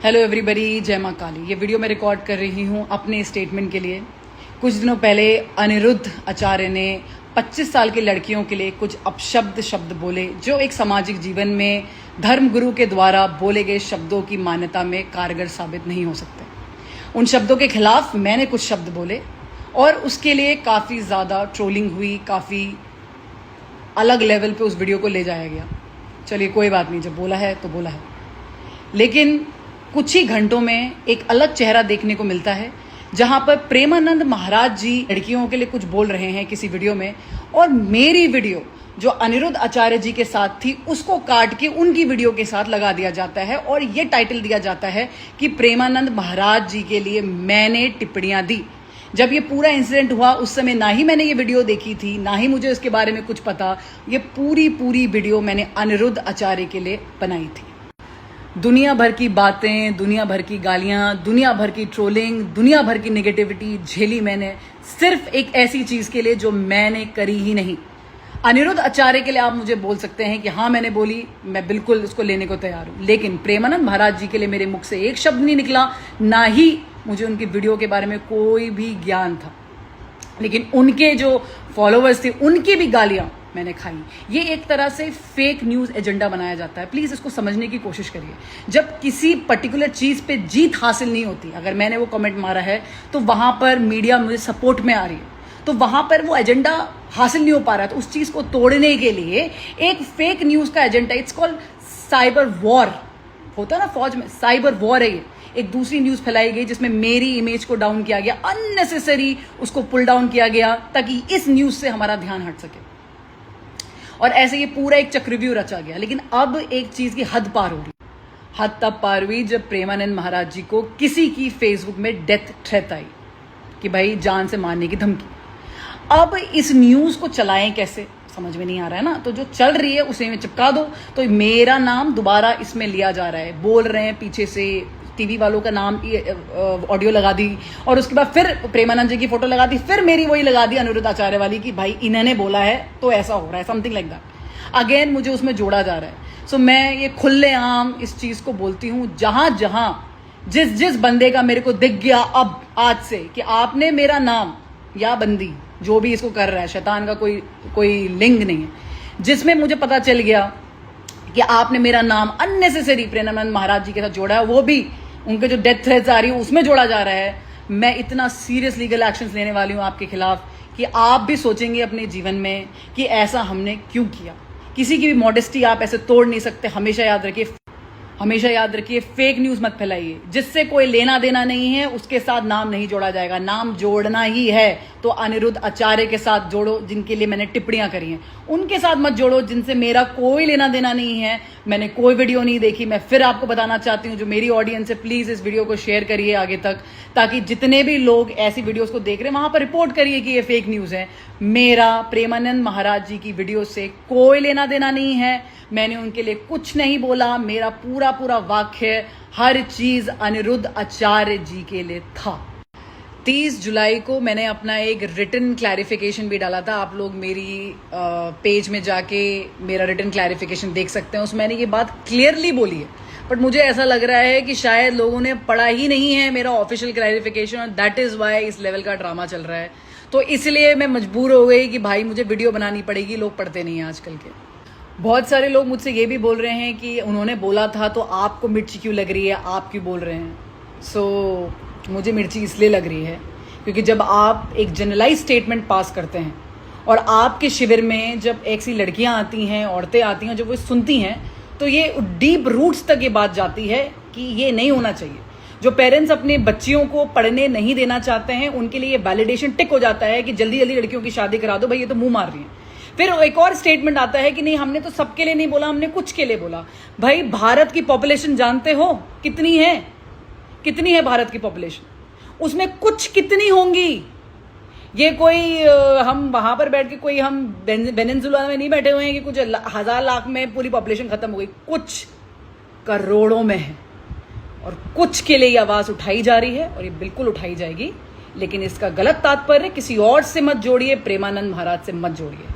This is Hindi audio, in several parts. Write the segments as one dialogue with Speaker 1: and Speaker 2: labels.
Speaker 1: हेलो एवरीबॉडी, जय माँ काली। ये वीडियो मैं रिकॉर्ड कर रही हूँ अपने स्टेटमेंट के लिए। कुछ दिनों पहले अनिरुद्ध आचार्य ने 25 साल की लड़कियों के लिए कुछ अपशब्द शब्द बोले, जो एक सामाजिक जीवन में धर्मगुरु के द्वारा बोले गए शब्दों की मान्यता में कारगर साबित नहीं हो सकते। उन शब्दों के खिलाफ मैंने कुछ शब्द बोले और उसके लिए काफ़ी ज़्यादा ट्रोलिंग हुई, काफ़ी अलग लेवल पे उस वीडियो को ले जाया गया। चलिए कोई बात नहीं, जब बोला है तो बोला है। लेकिन कुछ ही घंटों में एक अलग चेहरा देखने को मिलता है, जहां पर प्रेमानंद महाराज जी लड़कियों के लिए कुछ बोल रहे हैं किसी वीडियो में, और मेरी वीडियो जो अनिरुद्ध आचार्य जी के साथ थी उसको काट के उनकी वीडियो के साथ लगा दिया जाता है और ये टाइटल दिया जाता है कि प्रेमानंद महाराज जी के लिए मैंने टिप्पणियां दी। जब ये पूरा इंसिडेंट हुआ उस समय ना ही मैंने ये वीडियो देखी थी, ना ही मुझे इसके बारे में कुछ पता। ये पूरी वीडियो मैंने अनिरुद्ध आचार्य के लिए बनाई थी। दुनिया भर की बातें, दुनिया भर की गालियां, दुनिया भर की ट्रोलिंग, दुनिया भर की नेगेटिविटी झेली मैंने, सिर्फ एक ऐसी चीज के लिए जो मैंने करी ही नहीं। अनिरुद्ध आचार्य के लिए आप मुझे बोल सकते हैं कि हाँ मैंने बोली, मैं बिल्कुल उसको लेने को तैयार हूं। लेकिन प्रेमानंद महाराज जी के लिए मेरे मुख से एक शब्द नहीं निकला, ना ही मुझे उनकी वीडियो के बारे में कोई भी ज्ञान था। लेकिन उनके जो फॉलोअर्स थे उनकी भी गालियां मैंने खाई। ये एक तरह से फेक न्यूज एजेंडा बनाया जाता है। प्लीज इसको समझने की कोशिश करिए। जब किसी पर्टिकुलर चीज पे जीत हासिल नहीं होती, अगर मैंने वो कमेंट मारा है तो वहां पर मीडिया मुझे सपोर्ट में आ रही है, तो वहां पर वो एजेंडा हासिल नहीं हो पा रहा है, तो उस चीज को तोड़ने के लिए एक फेक न्यूज का agenda, it's called cyber war होता है ना फौज में, साइबर वॉर है ये। एक दूसरी न्यूज फैलाई गई जिसमें मेरी इमेज को डाउन किया गया, अननेसेसरी उसको पुल डाउन किया गया ताकि इस न्यूज से हमारा ध्यान हट सके, और ऐसे ये पूरा एक चक्रव्यूह रचा गया। लेकिन अब एक चीज की हद पार हो रही। हद तब पार हुई जब प्रेमानंद महाराज जी को किसी की फेसबुक में डेथ थ्रेट आई कि भाई जान से मारने की धमकी। अब इस न्यूज को चलाएं कैसे, समझ में नहीं आ रहा है ना। तो जो चल रही है उसे में चिपका दो, तो मेरा नाम दोबारा इसमें लिया जा रहा है। बोल रहे हैं पीछे से टीवी वालों का नाम, ऑडियो लगा दी, और उसके बाद फिर प्रेमानंद जी की फोटो लगा दी, फिर मेरी वही लगा दी अनिरुद्ध आचार्य वाली कि भाई इन्होंने बोला है तो ऐसा हो रहा है, समथिंग लाइक दैट। अगेन मुझे उसमें जोड़ा जा रहा है। सो मैं ये खुलेआम इस चीज को बोलती हूं, जहां जहां जिस बंदे का मेरे को दिख गया अब आज से कि आपने मेरा नाम, या बंदी जो भी इसको कर रहा है, शैतान का कोई लिंग नहीं है, जिसमें मुझे पता चल गया कि आपने मेरा नाम अननेसेसरी प्रेमानंद महाराज जी के साथ जोड़ा है, वो भी उनके जो डेथ थ्रेट्स आ रही है उसमें जोड़ा जा रहा है। मैं इतना सीरियस लीगल एक्शंस लेने वाली हूं आपके खिलाफ कि आप भी सोचेंगे अपने जीवन में कि ऐसा हमने क्यों किया। किसी की भी मॉडेस्टी आप ऐसे तोड़ नहीं सकते। हमेशा याद रखिए, फेक न्यूज मत फैलाइए। जिससे कोई लेना देना नहीं है उसके साथ नाम नहीं जोड़ा जाएगा। नाम जोड़ना ही है तो अनिरुद्ध आचार्य के साथ जोड़ो, जिनके लिए मैंने टिप्पणियां करी हैं। उनके साथ मत जोड़ो जिनसे मेरा कोई लेना देना नहीं है, मैंने कोई वीडियो नहीं देखी। मैं फिर आपको बताना चाहती हूँ, जो मेरी ऑडियंस है, प्लीज इस वीडियो को शेयर करिए आगे तक, ताकि जितने भी लोग ऐसी वीडियोस को देख रहे हैं वहां पर रिपोर्ट करिए कि ये फेक न्यूज है। मेरा प्रेमानंद महाराज जी की वीडियो से कोई लेना देना नहीं है। मैंने उनके लिए कुछ नहीं बोला। मेरा पूरा वाक्य, हर चीज अनिरुद्ध आचार्य जी के लिए था। 30 जुलाई को मैंने अपना एक रिटन क्लैरिफिकेशन भी डाला था। आप लोग मेरी पेज में जाके मेरा रिटन क्लैरिफिकेशन देख सकते हैं। उसमें मैंने ये बात क्लियरली बोली है, बट मुझे ऐसा लग रहा है कि शायद लोगों ने पढ़ा ही नहीं है मेरा ऑफिशियल क्लैरिफिकेशन, और दैट इज वाई इस लेवल का ड्रामा चल रहा है। तो इसलिए मैं मजबूर हो गई कि भाई मुझे वीडियो बनानी पड़ेगी। लोग पढ़ते नहीं हैं आजकल के। बहुत सारे लोग मुझसे ये भी बोल रहे हैं कि उन्होंने बोला था तो आपको मिर्ची क्यों लग रही है, आप क्यों बोल रहे हैं। सो मुझे मिर्ची इसलिए लग रही है क्योंकि जब आप एक जनरलाइज स्टेटमेंट पास करते हैं और आपके शिविर में जब ऐसी लड़कियां आती हैं, औरतें आती हैं, जब वो सुनती हैं तो ये डीप रूट्स तक ये बात जाती है कि ये नहीं होना चाहिए। जो पेरेंट्स अपने बच्चियों को पढ़ने नहीं देना चाहते हैं उनके लिए ये वैलिडेशन टिक हो जाता है कि जल्दी जल्दी लड़कियों की शादी करा दो, भाई ये तो मुंह मार रही है। फिर एक और स्टेटमेंट आता है कि नहीं, हमने तो सबके लिए नहीं बोला, हमने कुछ के लिए बोला। भाई भारत की पॉपुलेशन जानते हो कितनी है? कितनी है भारत की पॉपुलेशन? उसमें कुछ कितनी होंगी? ये कोई हम वहां पर बैठ के कोई हम वेनेजुएला में नहीं बैठे हुए हैं कि कुछ हजार लाख में पूरी पॉपुलेशन खत्म हो गई। कुछ करोड़ों में है, और कुछ के लिए आवाज उठाई जा रही है, और ये बिल्कुल उठाई जाएगी। लेकिन इसका गलत तात्पर्य किसी और से मत जोड़िए, प्रेमानंद महाराज से मत जोड़िए।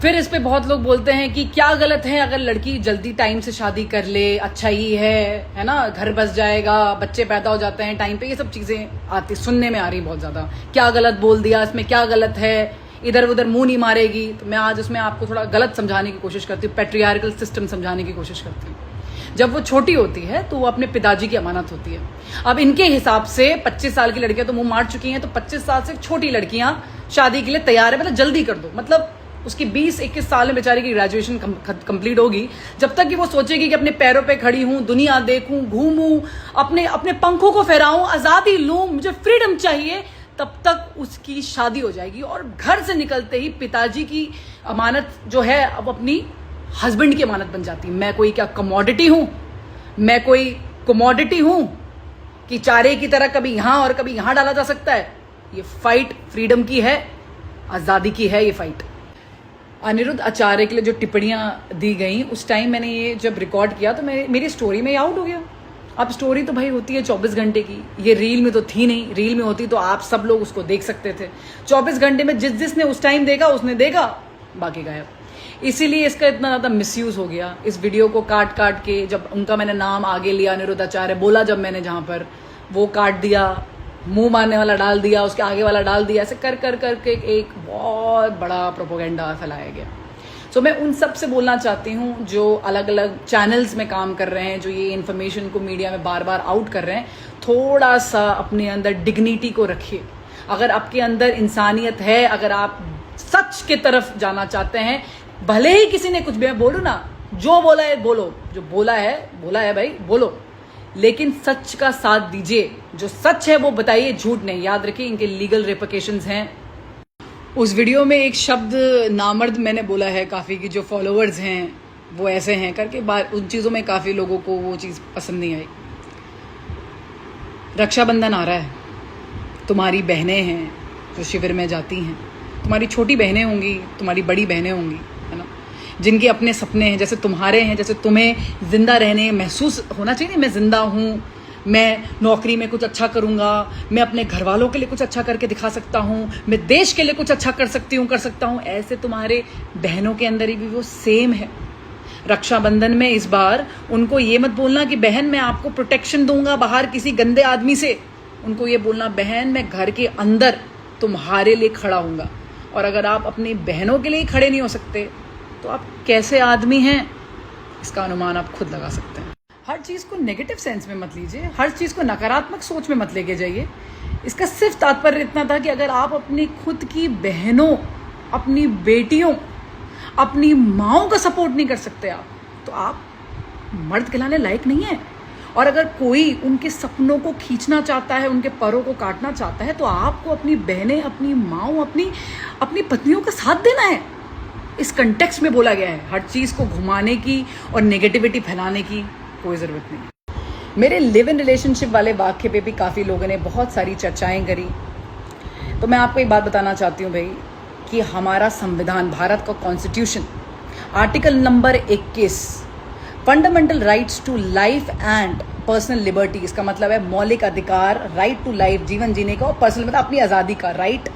Speaker 1: फिर इस पे बहुत लोग बोलते हैं कि क्या गलत है अगर लड़की जल्दी टाइम से शादी कर ले, अच्छा ही है ना, घर बस जाएगा, बच्चे पैदा हो जाते हैं टाइम पे, ये सब चीजें आती सुनने में आ रही बहुत ज्यादा। क्या गलत बोल दिया, इसमें क्या गलत है, इधर उधर मुंह नहीं मारेगी। तो मैं आज उसमें आपको थोड़ा गलत समझाने की कोशिश करती हूँ, पैट्रियार्कल सिस्टम समझाने की कोशिश करती हूँ। जब वो छोटी होती है तो वो अपने पिताजी की अमानत होती है। अब इनके हिसाब से 25 साल की लड़कियां तो मुंह मार चुकी हैं, तो 25 साल से छोटी लड़कियां शादी के लिए तैयार है, मतलब जल्दी कर दो। मतलब उसकी 20-21 साल में बेचारी की ग्रेजुएशन कंप्लीट होगी, जब तक कि वो सोचेगी कि अपने पैरों पे खड़ी हूं, दुनिया देखूं, घूमूं, अपने अपने पंखों को फहराऊं, आजादी लूं, मुझे फ्रीडम चाहिए, तब तक उसकी शादी हो जाएगी। और घर से निकलते ही पिताजी की अमानत जो है अब अपनी हस्बैंड की अमानत बन जाती है। मैं कोई क्या कमोडिटी हूं, मैं कोई कमोडिटी हूं कि चारे की तरह कभी यहां और कभी यहां डाला जा सकता है। ये फाइट फ्रीडम की है, आजादी की है ये फाइट। अनिरुद्ध आचार्य के लिए जो टिप्पणियां दी गई उस टाइम मैंने ये जब रिकॉर्ड किया तो मेरी स्टोरी में आउट हो गया। अब स्टोरी तो भाई होती है 24 घंटे की, ये रील में तो थी नहीं, रील में होती तो आप सब लोग उसको देख सकते थे। 24 घंटे में जिसने उस टाइम देखा उसने देखा, बाकी गायब। इसीलिए इसका इतना ज्यादा मिसयूज हो गया। इस वीडियो को काट काट के, जब उनका मैंने नाम आगे लिया, अनिरुद्ध आचार्य बोला जब मैंने, जहां पर वो काट दिया, मुंह मारने वाला डाल दिया, उसके आगे वाला डाल दिया, ऐसे कर कर करके एक बहुत बड़ा प्रोपोगेंडा फैलाया गया। सो मैं उन सब से बोलना चाहती हूँ जो अलग अलग चैनल्स में काम कर रहे हैं, जो ये इन्फॉर्मेशन को मीडिया में बार बार आउट कर रहे हैं, थोड़ा सा अपने अंदर डिग्निटी को रखिए। अगर आपके अंदर इंसानियत है, अगर आप सच की तरफ जाना चाहते हैं, भले ही किसी ने कुछ भी, बोलो ना, जो बोला है बोलो, जो बोला है भाई बोलो, लेकिन सच का साथ दीजिए। जो सच है वो बताइए, झूठ नहीं। याद रखिए इनके लीगल रेपरकेशंस हैं। उस वीडियो में एक शब्द नामर्द मैंने बोला है काफ़ी, कि जो फॉलोअर्स हैं वो ऐसे हैं करके, उन चीज़ों में काफ़ी लोगों को वो चीज़ पसंद नहीं आई। रक्षाबंधन आ रहा है, तुम्हारी बहनें हैं जो शिविर में जाती हैं, तुम्हारी छोटी बहनें होंगी, तुम्हारी बड़ी बहनें होंगी, है ना, जिनके अपने सपने हैं, जैसे तुम्हारे हैं। जैसे तुम्हें जिंदा रहने महसूस होना चाहिए, मैं जिंदा हूँ, मैं नौकरी में कुछ अच्छा करूँगा, मैं अपने घर वालों के लिए कुछ अच्छा करके दिखा सकता हूँ, मैं देश के लिए कुछ अच्छा कर सकता हूँ। ऐसे तुम्हारे बहनों के अंदर भी वो सेम है। रक्षाबंधन में इस बार उनको ये मत बोलना कि बहन मैं आपको प्रोटेक्शन दूंगा बाहर किसी गंदे आदमी से। उनको ये बोलना, बहन मैं घर के अंदर तुम्हारे लिए खड़ा हूँगा। और अगर आप अपनी बहनों के लिए खड़े नहीं हो सकते तो आप कैसे आदमी हैं, इसका अनुमान आप खुद लगा सकते हैं। हर चीज़ को नेगेटिव सेंस में मत लीजिए, हर चीज़ को नकारात्मक सोच में मत लेके जाइए। इसका सिर्फ तात्पर्य इतना था कि अगर आप अपनी खुद की बहनों, अपनी बेटियों, अपनी माँओं का सपोर्ट नहीं कर सकते आप, तो आप मर्द कहलाने लायक नहीं है। और अगर कोई उनके सपनों को खींचना चाहता है, उनके परों को काटना चाहता है, तो आपको अपनी बहनें, अपनी माँओं, अपनी पत्नियों का साथ देना है। इस कंटेक्स्ट में बोला गया है। हर चीज़ को घुमाने की और नेगेटिविटी फैलाने की कोई ज़रूरत नहीं। मेरे लिव इन रिलेशनशिप वाले वाक्य पे भी काफ़ी लोगों ने बहुत सारी चर्चाएं करी। तो मैं आपको एक बात बताना चाहती हूँ भाई, कि हमारा संविधान, भारत का constitution, article number 21, fundamental rights to life and personal liberty, इसका मतलब है मौलिक अधिकार, राइट टू लाइफ, जीवन जीने का, और पर्सनल मतलब अपनी आज़ादी का राइट,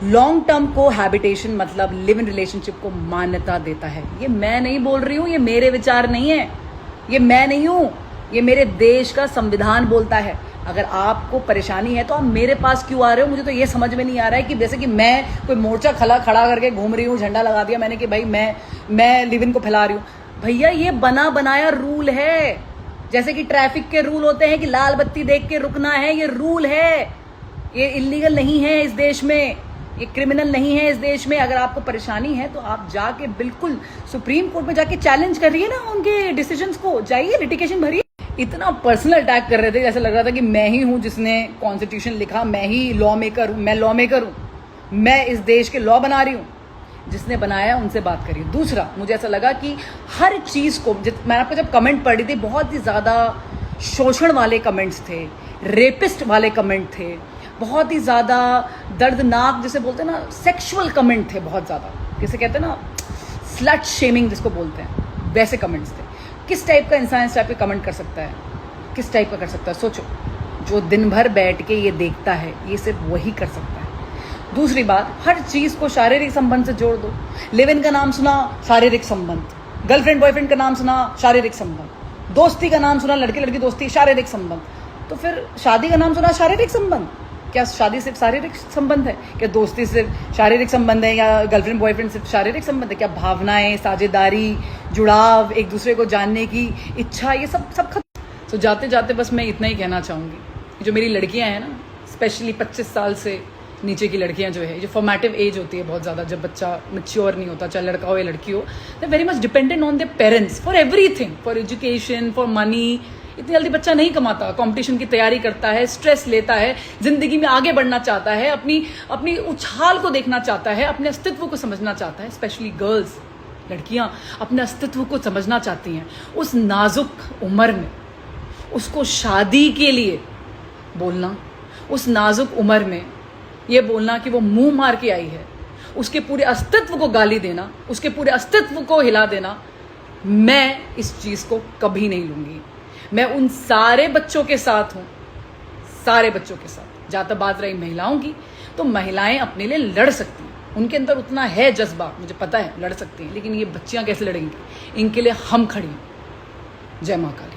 Speaker 1: लॉन्ग टर्म को हैबिटेशन मतलब लिव इन रिलेशनशिप को मान्यता देता है। ये मैं नहीं बोल रही हूँ, ये मेरे विचार नहीं है, ये मैं नहीं हूँ, ये मेरे देश का संविधान बोलता है। अगर आपको परेशानी है तो आप मेरे पास क्यों आ रहे हो? मुझे तो ये समझ में नहीं आ रहा है कि जैसे कि मैं कोई मोर्चा खड़ा करके घूम रही हूँ, झंडा लगा दिया मैंने कि भाई मैं लिव इन को फैला रही हूँ। भैया ये बना बनाया रूल है, जैसे कि ट्रैफिक के रूल होते हैं कि लाल बत्ती देख के रुकना है, ये रूल है, ये इलीगल नहीं है इस देश में, ये क्रिमिनल नहीं है इस देश में। अगर आपको परेशानी है तो आप जाके बिल्कुल सुप्रीम कोर्ट में जाके चैलेंज करिए ना उनके डिसीजंस को, जाइए लिटिगेशन भरिए। इतना पर्सनल अटैक कर रहे थे, जैसे लग रहा था कि मैं ही हूं जिसने कॉन्स्टिट्यूशन लिखा, मैं ही लॉ मेकर हूं, मैं लॉ मेकर हूं, मैं इस देश के लॉ बना रही हूं। जिसने बनाया उनसे बात करिए। दूसरा, मुझे ऐसा लगा कि हर चीज को, मैं आपको जब कमेंट पढ़ी थी, बहुत ही ज्यादा शोषण वाले कमेंट्स थे, रेपिस्ट वाले कमेंट थे, बहुत ही ज्यादा दर्दनाक, जिसे बोलते हैं ना सेक्सुअल कमेंट थे, बहुत ज्यादा, जिसे कहते हैं ना स्लट शेमिंग जिसको बोलते हैं, वैसे कमेंट्स थे। किस टाइप का इंसान इस टाइप के कमेंट कर सकता है? किस टाइप का कर सकता है? सोचो, जो दिन भर बैठ के ये देखता है, ये सिर्फ वही कर सकता है। दूसरी बात, हर चीज को शारीरिक संबंध से जोड़ दो। लिव इन का नाम सुना, शारीरिक संबंध। गर्लफ्रेंड बॉयफ्रेंड का नाम सुना, शारीरिक संबंध। दोस्ती का नाम सुना, लड़के लड़की दोस्ती, शारीरिक संबंध। तो फिर शादी का नाम सुना, शारीरिक संबंध। क्या शादी सिर्फ शारीरिक संबंध है? क्या दोस्ती सिर्फ शारीरिक संबंध है? या गर्लफ्रेंड बॉयफ्रेंड सिर्फ शारीरिक संबंध है? क्या भावनाएं, साझेदारी, जुड़ाव, एक दूसरे को जानने की इच्छा, ये सब खत्म। तो जाते जाते बस मैं इतना ही कहना चाहूँगी, जो मेरी लड़कियां हैं ना, स्पेशली 25 साल से नीचे की लड़कियां जो है, जो फॉर्मेटिव एज होती है बहुत ज़्यादा, जब बच्चा मैच्योर नहीं होता, चाहे लड़का हो या लड़की हो, they very much dependent on their parents for everything, for education, for money. इतनी जल्दी बच्चा नहीं कमाता, कंपटीशन की तैयारी करता है, स्ट्रेस लेता है, जिंदगी में आगे बढ़ना चाहता है, अपनी उछाल को देखना चाहता है, अपने अस्तित्व को समझना चाहता है। स्पेशली गर्ल्स, लड़कियां अपने अस्तित्व को समझना चाहती हैं। उस नाजुक उम्र में उसको शादी के लिए बोलना, उस नाजुक उम्र में ये बोलना कि वो मुंह मार के आई है, उसके पूरे अस्तित्व को गाली देना, उसके पूरे अस्तित्व को हिला देना, मैं इस चीज़ को कभी नहीं लूँगी। मैं उन सारे बच्चों के साथ हूँ, सारे बच्चों के साथ। जहाँ तक बात रही महिलाओं की, तो महिलाएं अपने लिए लड़ सकती हैं, उनके अंदर उतना है जज्बा, मुझे पता है लड़ सकती हैं, लेकिन ये बच्चियाँ कैसे लड़ेंगी? इनके लिए हम खड़ी हैं। जय माँ काली।